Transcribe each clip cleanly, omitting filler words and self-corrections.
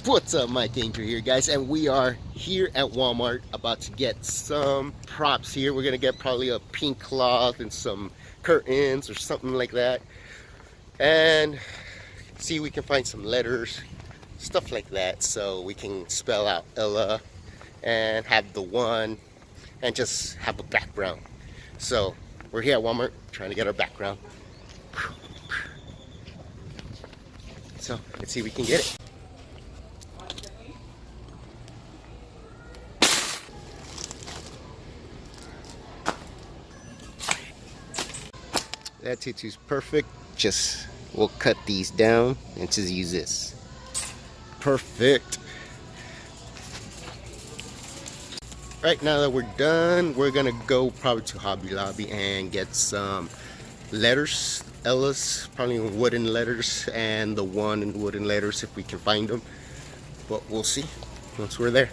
What's up, my Danger here, guys, and we are here at Walmart about to get some props here. We're gonna get probably a pink cloth and some curtains or something like that, and see if we can find some letters, stuff like that, so we can spell out Ella and have the one and just have a background. So we're here at Walmart trying to get our background. So let's see if we can get it. That tutu's perfect. Just we'll cut these down and just use this. Perfect. Right, now that we're done, we're gonna go probably to Hobby Lobby and get some letters, Ella's, probably wooden letters, and the one in wooden letters if we can find them. But we'll see once we're there.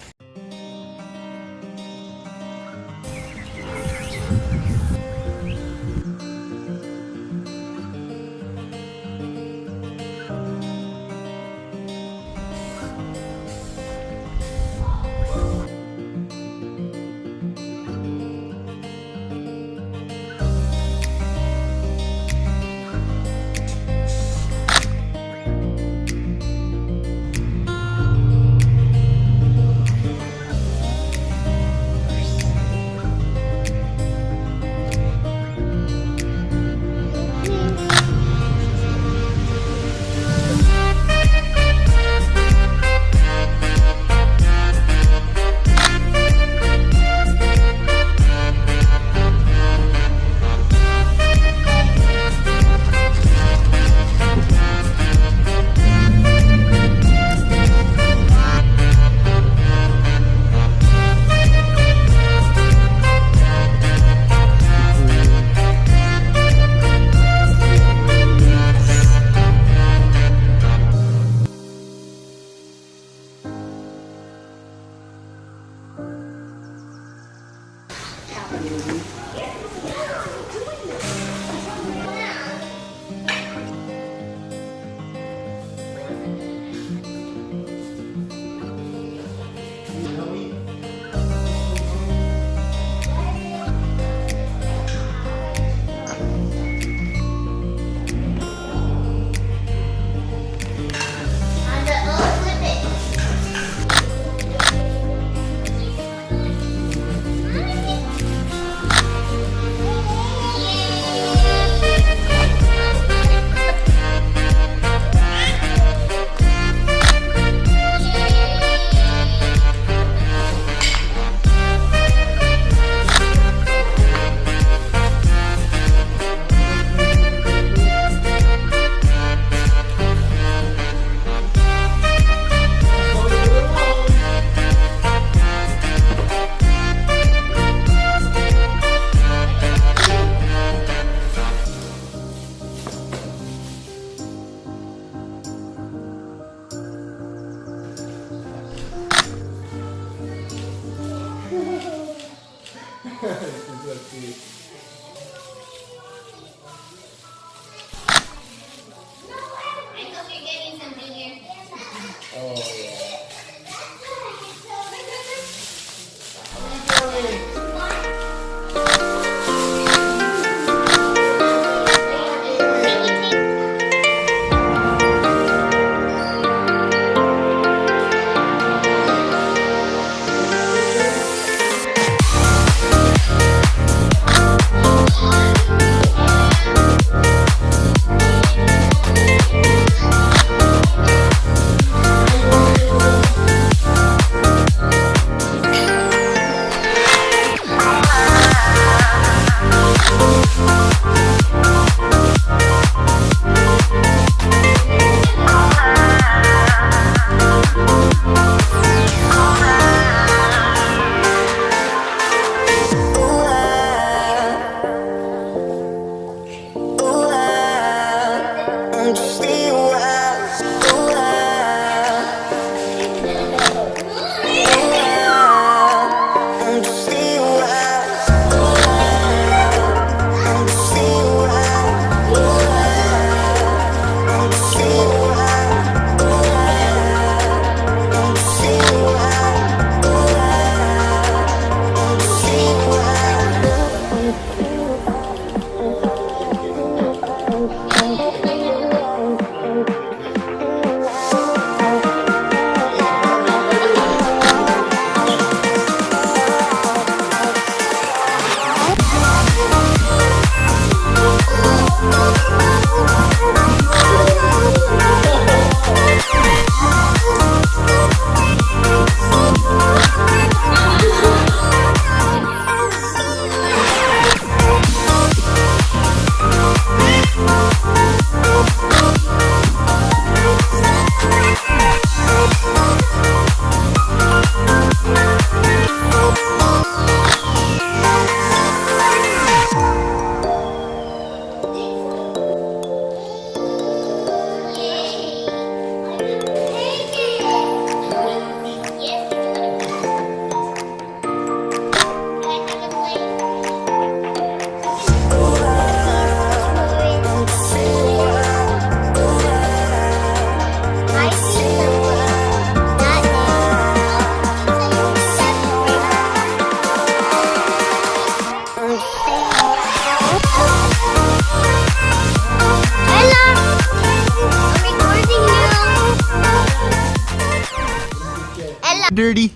Dirty.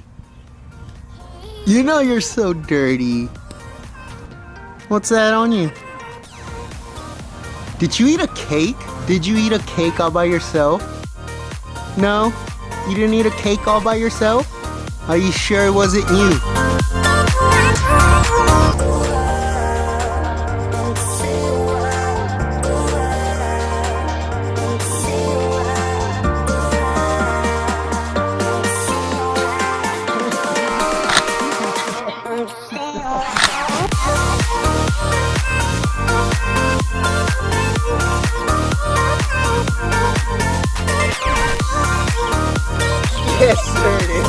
You know you're so dirty. What's that on you? Did you eat a cake? Did you eat a cake all by yourself? No? You didn't eat a cake all by yourself? Are you sure it wasn't you? Yes, sir, it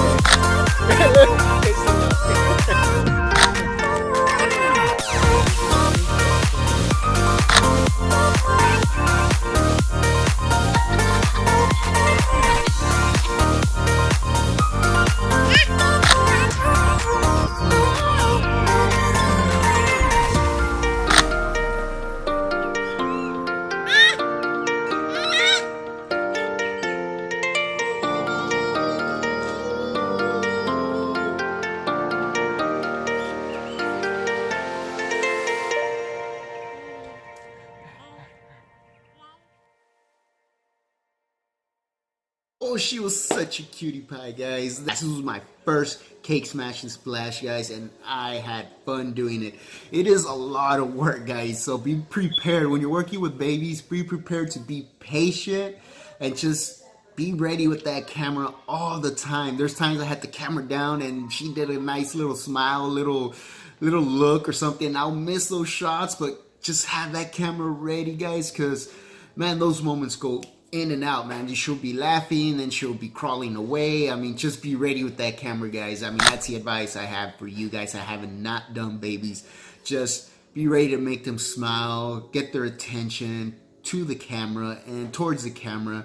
Oh, she was such a cutie pie, guys. This was my first cake smash and splash, guys, and I had fun doing it. It is a lot of work, guys, so be prepared. When you're working with babies, be prepared to be patient and just be ready with that camera all the time. There's times I had the camera down and she did a nice little smile, little look or something. I'll miss those shots, but just have that camera ready, guys, because, man, those moments go in and out, man. She'll be laughing, then she'll be crawling away. I mean, just be ready with that camera, guys. I mean, that's the advice I have for you guys. I haven't not done babies. Just be ready to make them smile, get their attention to the camera and towards the camera,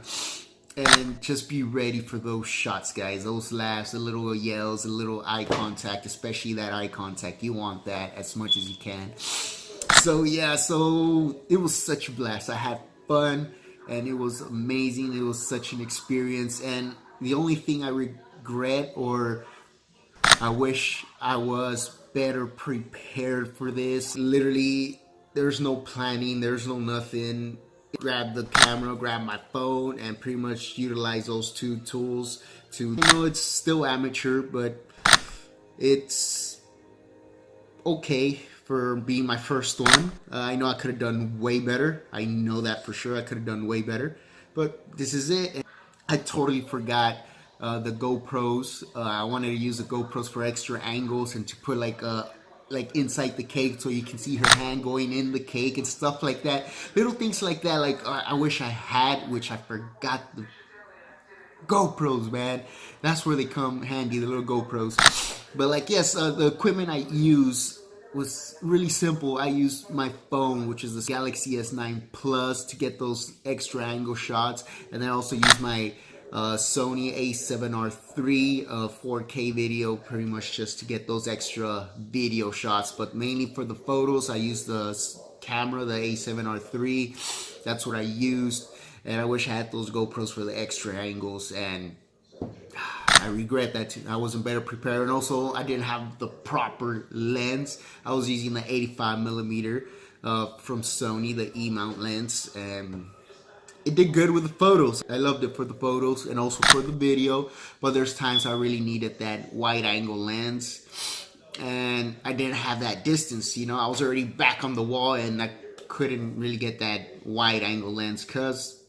and just be ready for those shots, guys. Those laughs, the little yells, the little eye contact, especially that eye contact. You want that as much as you can. So yeah, so it was such a blast. I had fun and it was amazing. It was such an experience, and the only thing I regret, or I wish I was better prepared for this. Literally, there's no planning, there's no nothing. Grab the camera, grab my phone, and pretty much utilize those two tools to, it's still amateur, but it's okay for being my first one. I know I could have done way better. I know that for sure. I could have done way better, but this is it. And I totally forgot the GoPros. I wanted to use the GoPros for extra angles and to put like inside the cake so you can see her hand going in the cake and stuff like that. Little things like that. Like I wish I had, which I forgot the GoPros, man. That's where they come handy, the little GoPros. But like, yes, the equipment I use was really simple. I used my phone, which is the Galaxy S9 Plus, to get those extra angle shots, and I also used my Sony a7R III 4K video, pretty much just to get those extra video shots. But mainly for the photos, I used the camera, the a7R III. That's what I used, and I wish I had those GoPros for the extra angles, and I regret that too. I wasn't better prepared, and also I didn't have the proper lens. I was using the 85mm from Sony, the E-mount lens, and it did good with the photos. I loved it for the photos and also for the video, but there's times I really needed that wide angle lens, and I didn't have that distance. I was already back on the wall, and I couldn't really get that wide angle lens because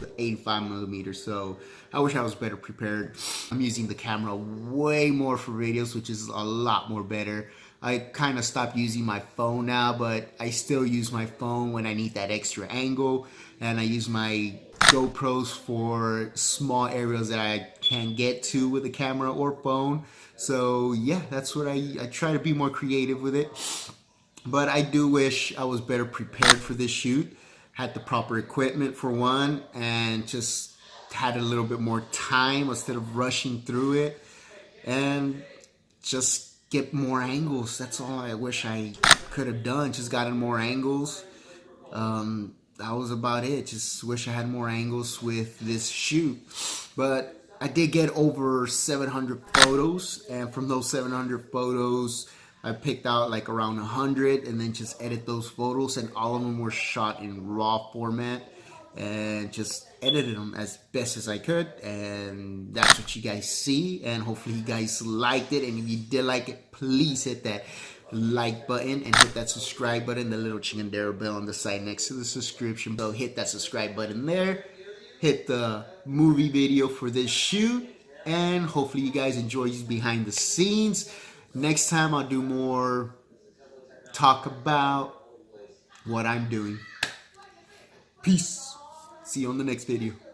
the 85mm. So I wish I was better prepared. I'm using the camera way more for videos, which is a lot more better. I kind of stopped using my phone now, but I still use my phone when I need that extra angle, and I use my GoPros for small areas that I can't get to with a camera or phone. So yeah, that's what I try to be more creative with it. But I do wish I was better prepared for this shoot, had the proper equipment for one, and just had a little bit more time instead of rushing through it, and just get more angles. That's all I wish I could have done. Just gotten more angles. That was about it. Just wish I had more angles with this shoot. But I did get over 700 photos, and from those 700 photos, I picked out like around 100 and then just edit those photos, and all of them were shot in raw format and just edited them as best as I could, and that's what you guys see, and hopefully you guys liked it. And if you did like it, please hit that like button and hit that subscribe button, the little chingadero bell on the side next to the subscription bell. Hit that subscribe button there, hit the movie video for this shoot, and hopefully you guys enjoy these behind the scenes. Next time I'll do more talk about what I'm doing. Peace. See you on the next video.